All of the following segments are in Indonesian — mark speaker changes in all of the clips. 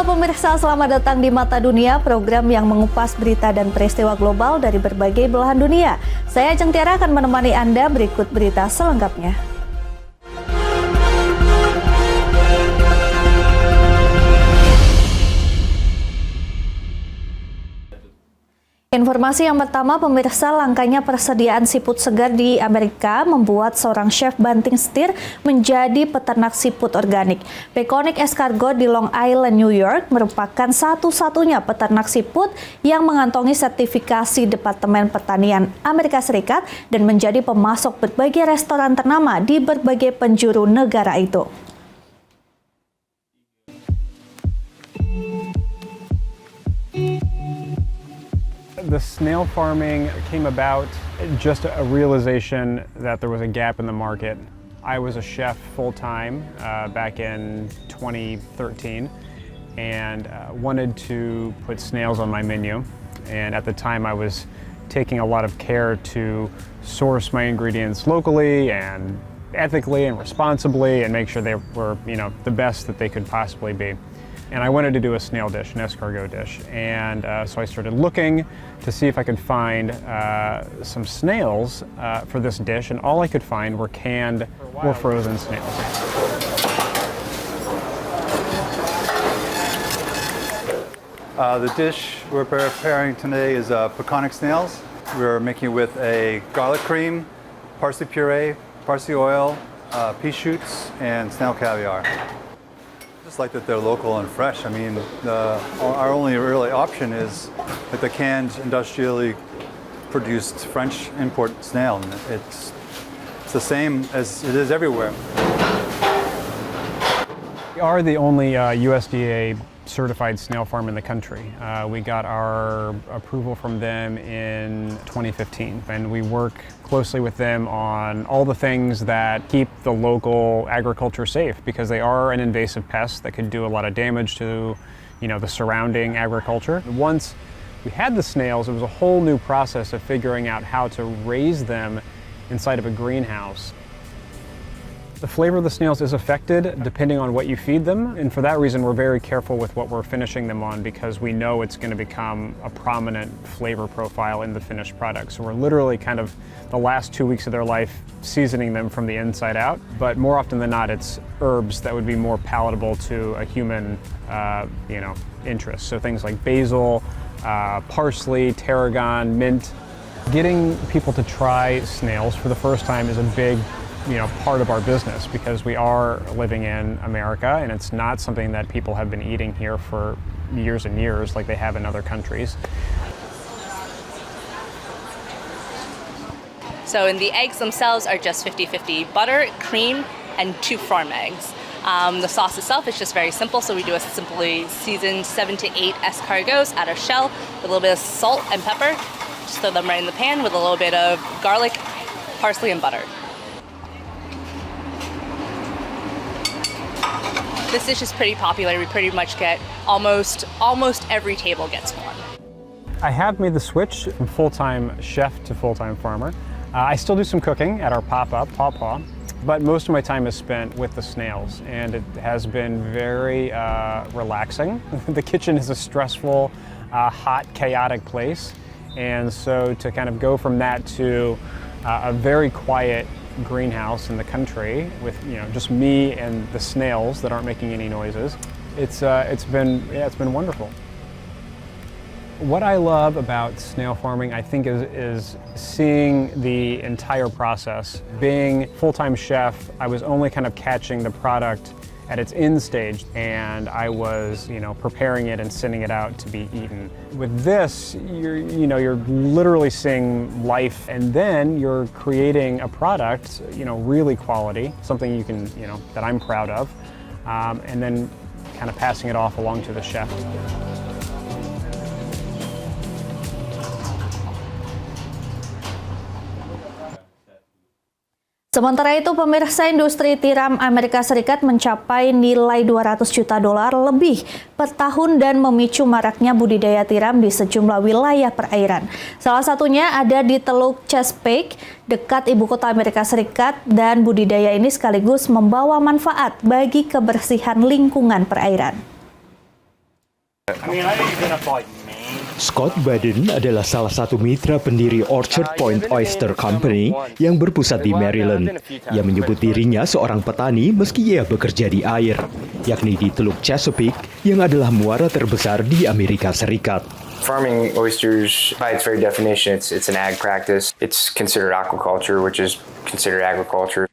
Speaker 1: Halo pemirsa, selamat datang di Mata Dunia, program yang mengupas berita dan peristiwa global dari berbagai belahan dunia. Saya Ajeng Tiara akan menemani Anda berikut berita selengkapnya. Informasi yang pertama, pemirsa, langkanya persediaan siput segar di Amerika membuat seorang chef banting setir menjadi peternak siput organik. Peconic Escargot di Long Island, New York merupakan satu-satunya peternak siput yang mengantongi sertifikasi Departemen Pertanian Amerika Serikat dan menjadi pemasok berbagai restoran ternama di berbagai penjuru negara itu.
Speaker 2: The snail farming came about just a realization that there was a gap in the market. I was a chef full-time back in 2013 and wanted to put snails on my menu. And at the time I was taking a lot of care to source my ingredients locally and ethically and responsibly and make sure they were, the best that they could possibly be. And I wanted to do a snail dish, an escargot dish. And so I started looking to see if I could find some snails for this dish, and all I could find were canned or frozen snails.
Speaker 3: The dish we're preparing today is Peconic snails. We're making it with a garlic cream, parsley puree, parsley oil, pea shoots, and snail caviar. Just like that they're local and fresh. I mean, our only really option is like the canned, industrially produced French import snail. And it's the same as it is everywhere.
Speaker 2: We are the only USDA certified snail farm in the country. We got our approval from them in 2015, and we work closely with them on all the things that keep the local agriculture safe, because they are an invasive pest that could do a lot of damage to, the surrounding agriculture. Once we had the snails, it was a whole new process of figuring out how to raise them inside of a greenhouse. The flavor of the snails is affected depending on what you feed them, and for that reason we're very careful with what we're finishing them on, because we know it's going to become a prominent flavor profile in the finished product. So we're literally kind of the last 2 weeks of their life seasoning them from the inside out, but more often than not it's herbs that would be more palatable to a human interest. So things like basil, parsley, tarragon, mint. Getting people to try snails for the first time is a big part of our business, because we are living in America and it's not something that people have been eating here for years and years like they have in other countries.
Speaker 4: So the eggs themselves are just 50-50 butter, cream, and 2 farm eggs. The sauce itself is just very simple, so we do a simply seasoned 7 to 8 escargots out of shell with a little bit of salt and pepper. Just throw them right in the pan with a little bit of garlic, parsley, and butter. This dish is pretty popular. We pretty much get almost every table gets one.
Speaker 2: I have made the switch from full-time chef to full-time farmer. I still do some cooking at our pop-up, Paw Paw, but most of my time is spent with the snails, and it has been very relaxing. The kitchen is a stressful, hot, chaotic place, and so to kind of go from that to a very quiet greenhouse in the country with just me and the snails that aren't making any noises, it's been wonderful. What I love about snail farming, I think, is seeing the entire process. Being full-time chef, I was only kind of catching the product at its end stage, and I was preparing it and sending it out to be eaten. With this, you're literally seeing life, and then you're creating a product really quality, something you can that I'm proud of, and then kind of passing it off along to the chef.
Speaker 1: Sementara itu, pemirsa, industri tiram Amerika Serikat mencapai nilai 200 juta dolar lebih per tahun dan memicu maraknya budidaya tiram di sejumlah wilayah perairan. Salah satunya ada di Teluk Chesapeake, dekat ibu kota Amerika Serikat, dan budidaya ini sekaligus membawa manfaat bagi kebersihan lingkungan perairan.
Speaker 5: Scott Baden adalah salah satu mitra pendiri Orchard Point Oyster Company yang berpusat di Maryland. Ia menyebut dirinya seorang petani meski ia bekerja di air, yakni di Teluk Chesapeake yang adalah muara terbesar di Amerika Serikat.
Speaker 6: Farming oysters, by its very definition, it's an ag practice. It's considered aquaculture, which is considered agriculture.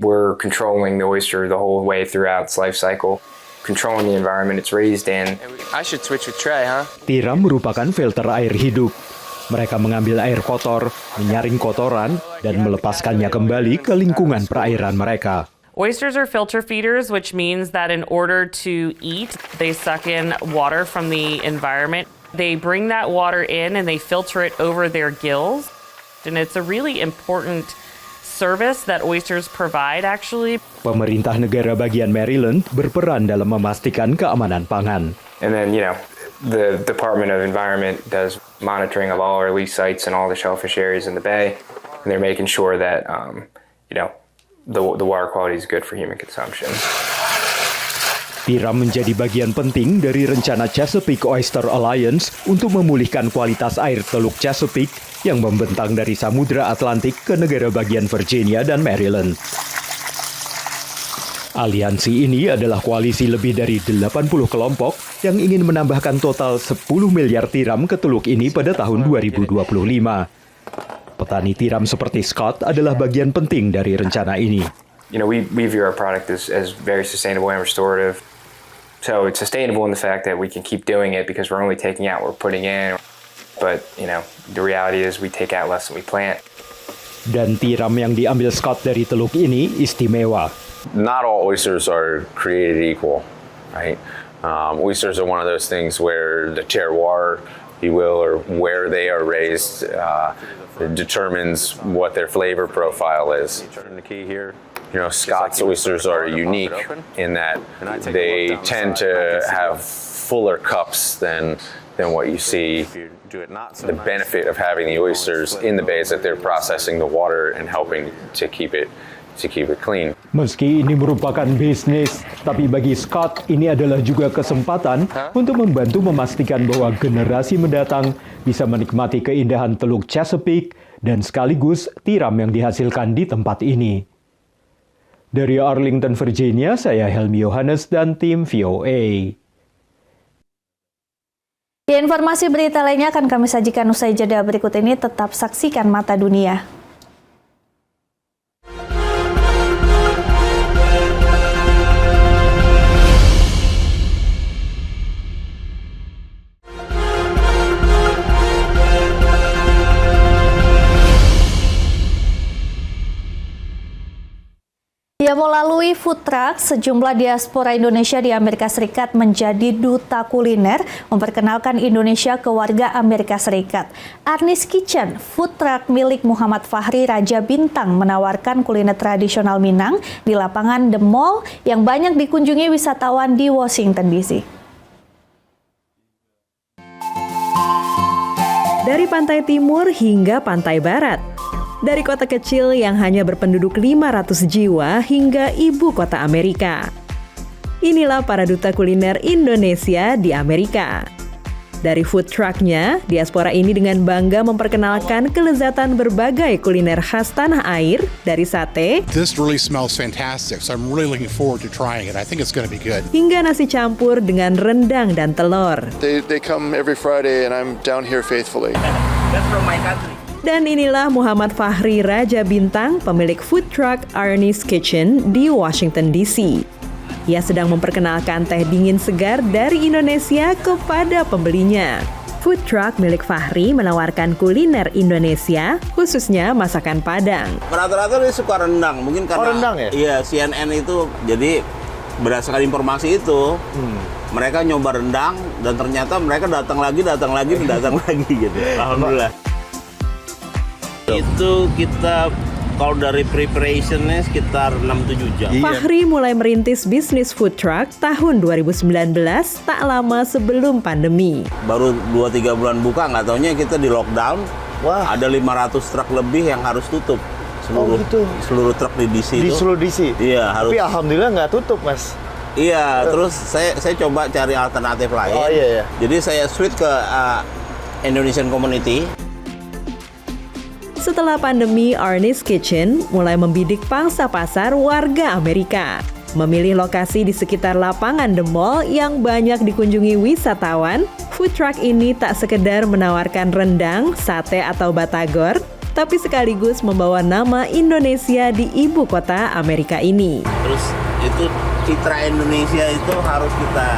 Speaker 6: We're controlling the oyster the whole way throughout its life cycle, controlling the environment it's raised in. I should switch with Trey, huh?
Speaker 5: Tiram merupakan filter air hidup. Mereka mengambil air kotor, menyaring kotoran, dan melepaskannya kembali ke lingkungan perairan mereka.
Speaker 7: Oysters are filter feeders, which means that in order to eat, they suck in water from the environment. They bring that water in and they filter it over their gills. And it's a really important service that oysters provide, actually.
Speaker 5: Pemerintah negara bagian Maryland berperan dalam memastikan keamanan pangan.
Speaker 6: And then, the Department of Environment does monitoring of all our lease sites and all the shellfish areas in the bay. And they're making sure that, the water quality is good for human consumption.
Speaker 5: Tiram menjadi bagian penting dari rencana Chesapeake Oyster Alliance untuk memulihkan kualitas air Teluk Chesapeake yang membentang dari Samudra Atlantik ke negara bagian Virginia dan Maryland. Aliansi ini adalah koalisi lebih dari 80 kelompok yang ingin menambahkan total 10 miliar tiram ke teluk ini pada tahun 2025. Petani tiram seperti Scott adalah bagian penting dari rencana ini.
Speaker 6: We view our product as very sustainable and restorative. So it's sustainable in the fact that we can keep doing it because we're only taking out what we're putting in. But, the reality is we take out less than we plant.
Speaker 5: Dan tiram yang diambil Scott dari teluk ini istimewa.
Speaker 8: Not all oysters are created equal, right? Oysters are one of those things where the terroir, if you will, or where they are raised, determines what their flavor profile is. The key here. Scott's oysters are unique in that they tend to have fuller cups than what you see. The benefit of having the oysters in the bay is that they're processing the water and helping to keep it clean.
Speaker 5: Meski ini merupakan bisnis, tapi bagi Scott ini adalah juga kesempatan untuk membantu memastikan bahwa generasi mendatang bisa menikmati keindahan Teluk Chesapeake dan sekaligus tiram yang dihasilkan di tempat ini. Dari Arlington, Virginia, saya Helmi Yohanes dan tim VOA.
Speaker 1: Informasi berita lainnya akan kami sajikan usai jeda berikut ini. Tetap saksikan Mata Dunia. Ya, melalui food truck, sejumlah diaspora Indonesia di Amerika Serikat menjadi duta kuliner memperkenalkan Indonesia ke warga Amerika Serikat. Arnis Kitchen, food truck milik Muhammad Fahri Raja Bintang, menawarkan kuliner tradisional Minang di lapangan The Mall yang banyak dikunjungi wisatawan di Washington DC.
Speaker 9: Dari pantai timur hingga pantai barat. Dari kota kecil yang hanya berpenduduk 500 jiwa hingga ibu kota Amerika. Inilah para duta kuliner Indonesia di Amerika. Dari food truck-nya, diaspora ini dengan bangga memperkenalkan kelezatan berbagai kuliner khas tanah air dari sate.
Speaker 10: This really smells fantastic, so I'm really looking forward to trying it. I think it's going to be good.
Speaker 9: Hingga nasi campur dengan rendang dan telur.
Speaker 11: They come every Friday and I'm down here faithfully.
Speaker 12: That's from my country.
Speaker 9: Dan inilah Muhammad Fahri Raja Bintang, pemilik food truck Arnis Kitchen di Washington DC. Ia sedang memperkenalkan teh dingin segar dari Indonesia kepada pembelinya. Food truck milik Fahri menawarkan kuliner Indonesia, khususnya masakan Padang.
Speaker 12: Rata-rata dia suka rendang, mungkin karena
Speaker 13: rendang ya?
Speaker 12: Iya, CNN itu, jadi berdasarkan informasi itu, mereka nyoba rendang dan ternyata mereka datang lagi gitu. Alhamdulillah. Itu kita kalau dari preparationnya sekitar 6-7 jam.
Speaker 9: Fahri mulai merintis bisnis food truck tahun 2019, tak lama sebelum pandemi.
Speaker 12: Baru 2-3 bulan buka, nggak taunya kita di lockdown.
Speaker 13: Wah.
Speaker 12: Ada 500 truk lebih yang harus tutup. Seluruh truk di DC
Speaker 13: Di
Speaker 12: itu.
Speaker 13: seluruh DC?
Speaker 12: Iya, harus.
Speaker 13: Tapi alhamdulillah nggak tutup, Mas.
Speaker 12: Iya, terus saya coba cari alternatif lain.
Speaker 13: Oh iya.
Speaker 12: Jadi saya switch ke Indonesian Community.
Speaker 9: Setelah pandemi, Arnie's Kitchen mulai membidik pangsa pasar warga Amerika. Memilih lokasi di sekitar lapangan The Mall yang banyak dikunjungi wisatawan, food truck ini tak sekedar menawarkan rendang, sate atau batagor, tapi sekaligus membawa nama Indonesia di ibu kota Amerika ini.
Speaker 12: Terus itu citra Indonesia itu harus kita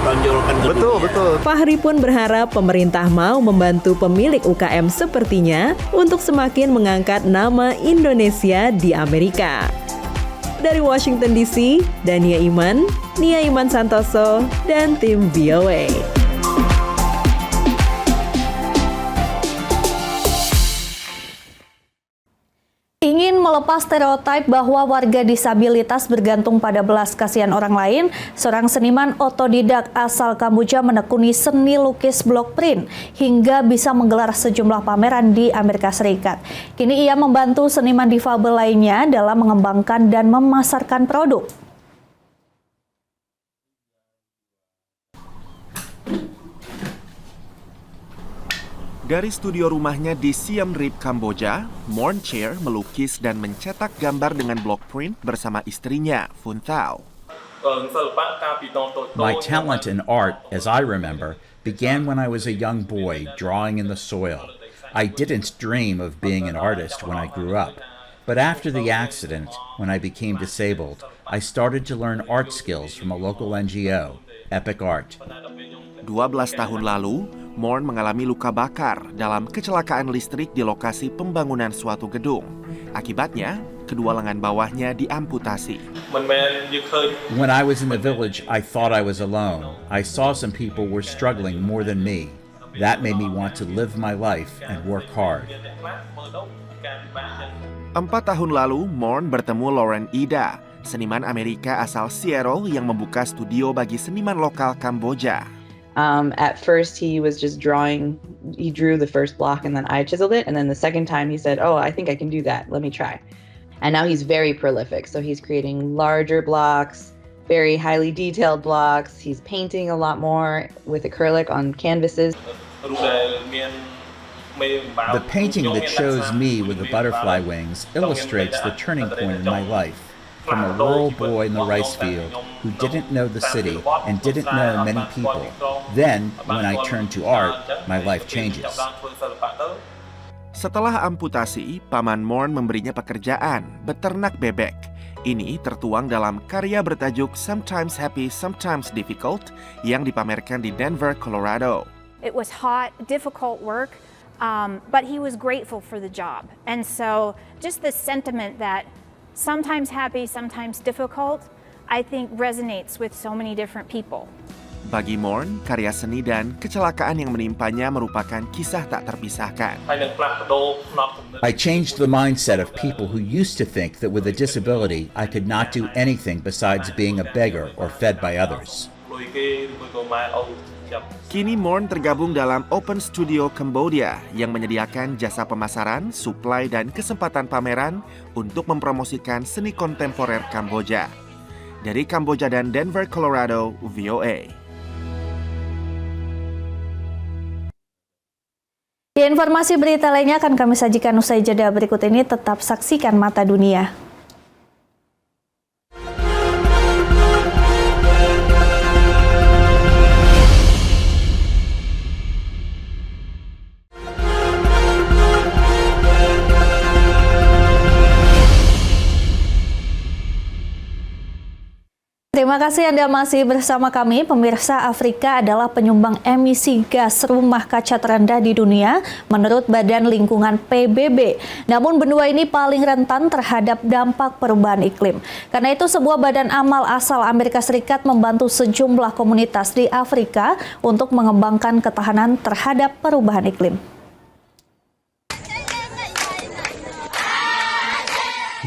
Speaker 12: tonjolkan ke dunia.
Speaker 13: Betul.
Speaker 9: Fahri pun berharap pemerintah mau membantu pemilik UKM sepertinya untuk semakin mengangkat nama Indonesia di Amerika. Dari Washington DC, Dania Iman, Nia Iman Santoso, dan tim VOA.
Speaker 1: Ingin melepas stereotip bahwa warga disabilitas bergantung pada belas kasihan orang lain, seorang seniman otodidak asal Kamboja menekuni seni lukis block print hingga bisa menggelar sejumlah pameran di Amerika Serikat. Kini ia membantu seniman difabel lainnya dalam mengembangkan dan memasarkan produk.
Speaker 14: Dari studio rumahnya di Siem Reap, Kamboja, Morn Chair melukis dan mencetak gambar dengan block print bersama istrinya, Phuong Thao.
Speaker 15: My talent in art, as I remember, began when I was a young boy drawing in the soil. I didn't dream of being an artist when I grew up. But after the accident, when I became disabled, I started to learn art skills from a local NGO, Epic Art.
Speaker 14: 12 tahun lalu, Morn mengalami luka bakar dalam kecelakaan listrik di lokasi pembangunan suatu gedung. Akibatnya, kedua lengan bawahnya diamputasi.
Speaker 15: When I was in the village, I thought I was alone. I saw some people were struggling more than me. That made me want to live my life and work hard.
Speaker 14: 4 tahun lalu, Morn bertemu Lauren Ida, seniman Amerika asal Seattle yang membuka studio bagi seniman lokal Kamboja.
Speaker 16: At first he was just drawing, he drew the first block and then I chiseled it. And then the second time he said, oh, I think I can do that. Let me try. And now he's very prolific. So he's creating larger blocks, very highly detailed blocks. He's painting a lot more with acrylic on canvases.
Speaker 15: The painting that shows me with the butterfly wings illustrates the turning point in my life. From a rural boy in the rice field who didn't know the city and didn't know many people. Then, when I turned to art, my life changes.
Speaker 14: Setelah amputasi, Paman Morn memberinya pekerjaan, beternak bebek. Ini tertuang dalam karya bertajuk Sometimes Happy, Sometimes Difficult yang dipamerkan di Denver, Colorado.
Speaker 17: It was hot, difficult work, but he was grateful for the job. And so just the sentiment that sometimes happy, sometimes difficult, I think resonates with so many different people.
Speaker 14: Bagi Morn, karya seni dan kecelakaan yang menimpanya merupakan kisah tak terpisahkan.
Speaker 15: I changed the mindset of people who used to think that with a disability I could not do anything besides being a beggar or fed by others.
Speaker 14: Kini Morn tergabung dalam Open Studio Cambodia yang menyediakan jasa pemasaran, suplai, dan kesempatan pameran untuk mempromosikan seni kontemporer Kamboja. Dari Kamboja dan Denver, Colorado, VOA.
Speaker 1: Informasi berita lainnya akan kami sajikan usai jeda berikut ini. Tetap saksikan Mata Dunia. Terima kasih Anda masih bersama kami. Pemirsa, Afrika adalah penyumbang emisi gas rumah kaca terendah di dunia menurut Badan Lingkungan PBB. Namun benua ini paling rentan terhadap dampak perubahan iklim. Karena itu sebuah badan amal asal Amerika Serikat membantu sejumlah komunitas di Afrika untuk mengembangkan ketahanan terhadap perubahan iklim.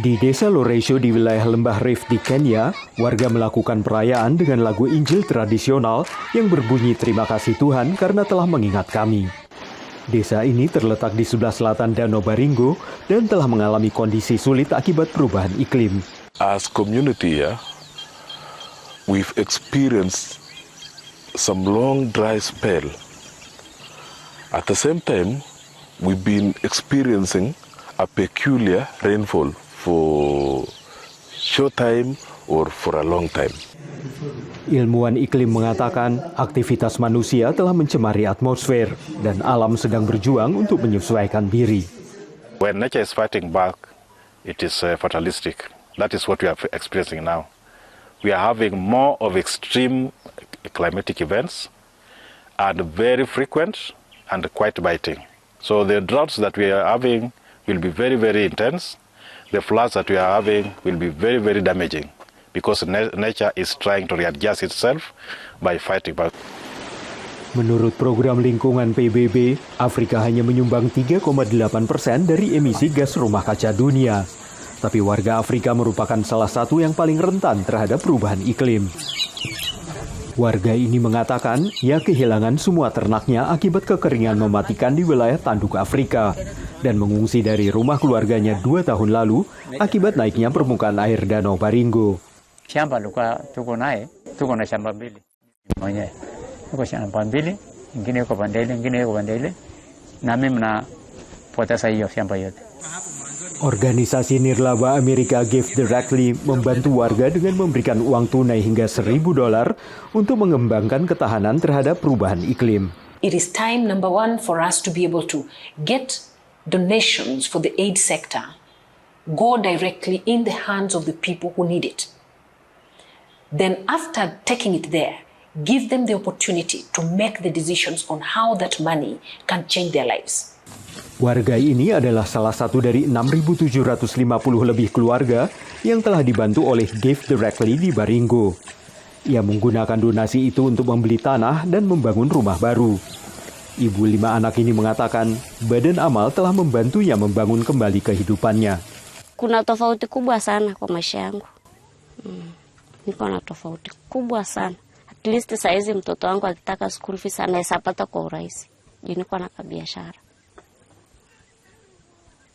Speaker 5: Di desa Loresho di wilayah Lembah Rift di Kenya, warga melakukan perayaan dengan lagu Injil tradisional yang berbunyi terima kasih Tuhan karena telah mengingat kami. Desa ini terletak di sebelah selatan Danau Baringo dan telah mengalami kondisi sulit akibat perubahan iklim.
Speaker 18: As community,
Speaker 13: we've experienced some long dry spell. At the same time, we've been experiencing a peculiar rainfall for short time or for a long time.
Speaker 5: Ilmuwan iklim mengatakan aktivitas manusia telah mencemari atmosfer dan alam sedang berjuang untuk menyesuaikan diri.
Speaker 18: When nature is fighting back, it is fatalistic. That is what we are experiencing now. We are having more of extreme climatic events and very frequent and quite biting. So the droughts that we are having will be very, very intense. The floods that we are having will be very, very damaging because nature is trying to readjust itself by fighting back.
Speaker 5: Menurut program lingkungan PBB, Afrika hanya menyumbang 3,8% dari emisi gas rumah kaca dunia. Tapi warga Afrika merupakan salah satu yang paling rentan terhadap perubahan iklim. Warga ini mengatakan ia kehilangan semua ternaknya akibat kekeringan mematikan di wilayah tanduk Afrika dan mengungsi dari rumah keluarganya 2 tahun lalu akibat naiknya permukaan air Danau Baringo.
Speaker 19: Shamba luka tuko naye, tuko na shamba mbili mwenyewe. Tuko shamba mbili, ingine iko pande ile, na mimi napoteza hiyo shamba yote.
Speaker 5: Organisasi nirlaba Amerika Give Directly membantu warga dengan memberikan uang tunai hingga $1.000 untuk mengembangkan ketahanan terhadap perubahan iklim.
Speaker 20: It is time, number one, for us to be able to get donations for the aid sector, go directly in the hands of the people who need it. Then after taking it there, give them the opportunity to make the decisions on how that money can change their lives.
Speaker 5: Warga ini adalah salah satu dari 6.750 lebih keluarga yang telah dibantu oleh Give Directly di Baringo. Ia menggunakan donasi itu untuk membeli tanah dan membangun rumah baru. Ibu 5 anak ini mengatakan Badan Amal telah membantunya membangun kembali kehidupannya.
Speaker 21: Kuna tofauti kubwa sana kwa maisha yangu. Niko na tofauti kubwa sana. At least saizi mtoto wangu akitaka school fees anaweza pata kwa urahisi. Niko na biashara.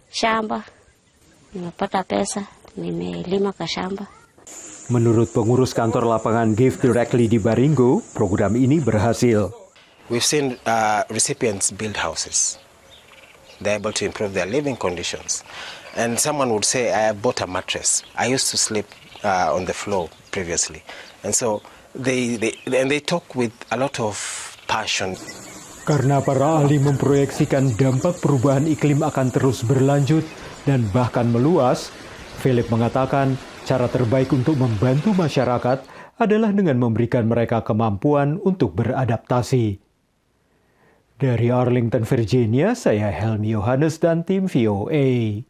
Speaker 21: Shamba, nimepata pesa, nimelima ka shamba.
Speaker 5: Menurut pengurus kantor lapangan Give Directly di Baringo, program ini berhasil.
Speaker 22: We've seen recipients build houses. They're able to improve their living conditions. And someone would say, I bought a mattress. I used to sleep on the floor previously. And so they talk with a lot of passion.
Speaker 5: Karena para ahli memproyeksikan dampak perubahan iklim akan terus berlanjut dan bahkan meluas, Philip mengatakan cara terbaik untuk membantu masyarakat adalah dengan memberikan mereka kemampuan untuk beradaptasi. Dari Arlington, Virginia, saya Helmi Yohanes dan tim VOA.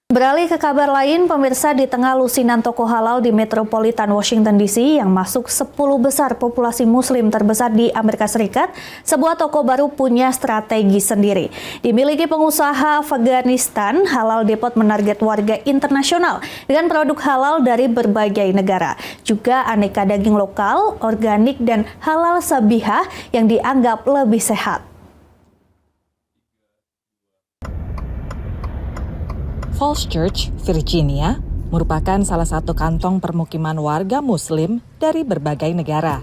Speaker 1: Beralih ke kabar lain, pemirsa, di tengah lusinan toko halal di metropolitan Washington DC yang masuk 10 besar populasi muslim terbesar di Amerika Serikat, sebuah toko baru punya strategi sendiri. Dimiliki pengusaha Afghanistan, Halal Depot menarget warga internasional dengan produk halal dari berbagai negara. Juga aneka daging lokal, organik, dan halal sabihah yang dianggap lebih sehat.
Speaker 23: Falls Church, Virginia, merupakan salah satu kantong permukiman warga Muslim dari berbagai negara.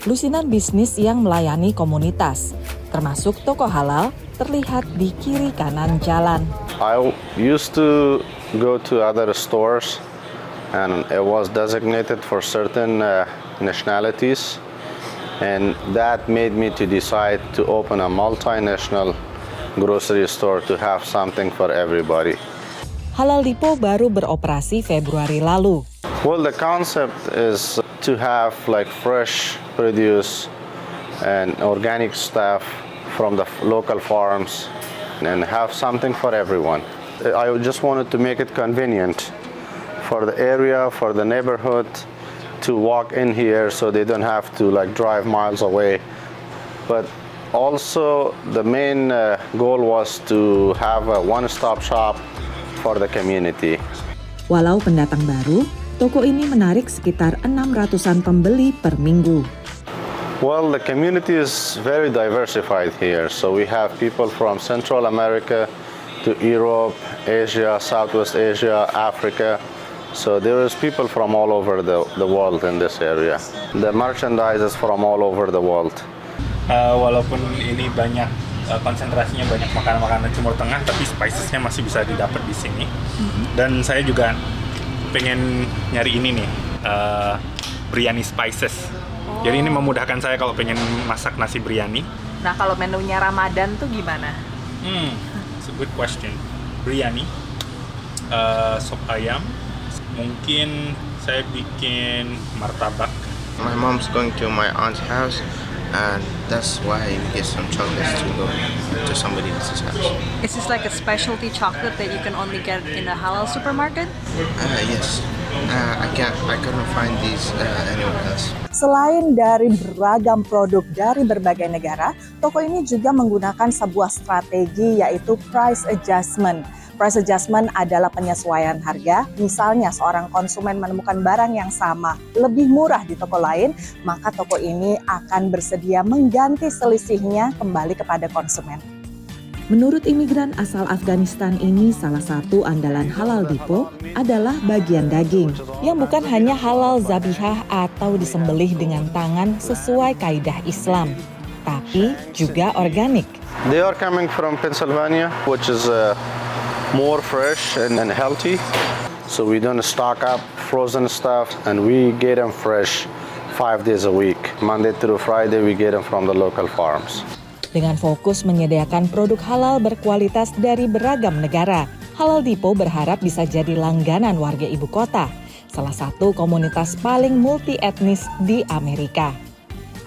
Speaker 23: Lusinan bisnis yang melayani komunitas, termasuk toko halal, terlihat di kiri kanan jalan.
Speaker 24: I used to go to other stores, and it was designated for certain nationalities, and that made me to decide to open a multinational grocery store to have something for everybody.
Speaker 23: Halal Depot baru beroperasi Februari lalu.
Speaker 24: Well, the concept is to have like fresh produce and organic stuff from the local farms and have something for everyone. I just wanted to make it convenient for the area, for the neighborhood to walk in here so they don't have to like drive miles away. But also the main goal was to have a one-stop shop for the community.
Speaker 23: Walau pendatang baru, toko ini menarik sekitar 600-an pembeli per minggu.
Speaker 24: Well, the community is very diversified here. So we have people from Central America to Europe, Asia, Southwest Asia, Africa, So there is people from all over the world in this area. The merchandise is from all over the world.
Speaker 2: Walaupun ini banyak konsentrasinya banyak makanan-makanan Timur Tengah, tapi spicesnya masih bisa didapat di sini. Dan saya juga pengen nyari ini nih, biryani spices. Jadi ini memudahkan saya kalau pengen masak nasi biryani.
Speaker 23: Nah, kalau menunya Ramadan tuh gimana?
Speaker 2: It's a good question. Biryani, sop ayam, mungkin saya bikin martabak.
Speaker 3: My mom's going to my aunt's house. And that's why we get some chocolates to go to somebody else's house.
Speaker 4: Is this like a specialty chocolate that you can only get in a halal supermarket?
Speaker 3: Yes. I couldn't find these anywhere else.
Speaker 7: Selain dari beragam produk dari berbagai negara, toko ini juga menggunakan sebuah strategi yaitu price adjustment. Price adjustment adalah penyesuaian harga. Misalnya seorang konsumen menemukan barang yang sama lebih murah di toko lain, maka toko ini akan bersedia mengganti selisihnya kembali kepada konsumen.
Speaker 23: Menurut imigran asal Afghanistan ini, salah satu andalan Halal Depot adalah bagian daging yang bukan hanya halal zabihah atau disembelih dengan tangan sesuai kaidah Islam, tapi juga organik.
Speaker 24: They are coming from Pennsylvania, which is more fresh and healthy. So we don't stock up frozen stuff and we get them fresh 5 days a week. Monday through Friday we get them from the local farms.
Speaker 23: Dengan fokus menyediakan produk halal berkualitas dari beragam negara, Halal Depot berharap bisa jadi langganan warga ibu kota, salah satu komunitas paling multi etnis di Amerika.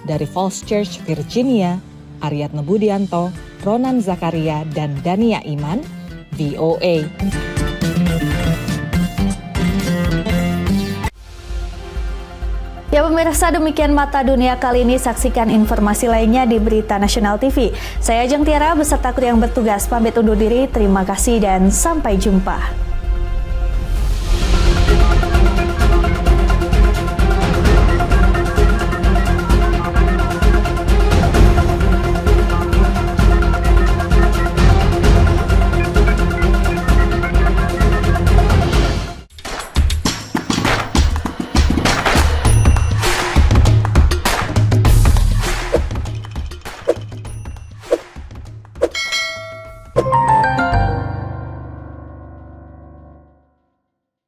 Speaker 23: Dari Falls Church, Virginia, Aryatna Budianto, Ronan Zakaria, dan Dania Iman, VOA.
Speaker 1: Ya pemirsa, demikian Mata Dunia kali ini. Saksikan informasi lainnya di Berita Nasional TV. Saya Ajeng Tiara beserta kru yang bertugas pamit undur diri. Terima kasih dan sampai jumpa.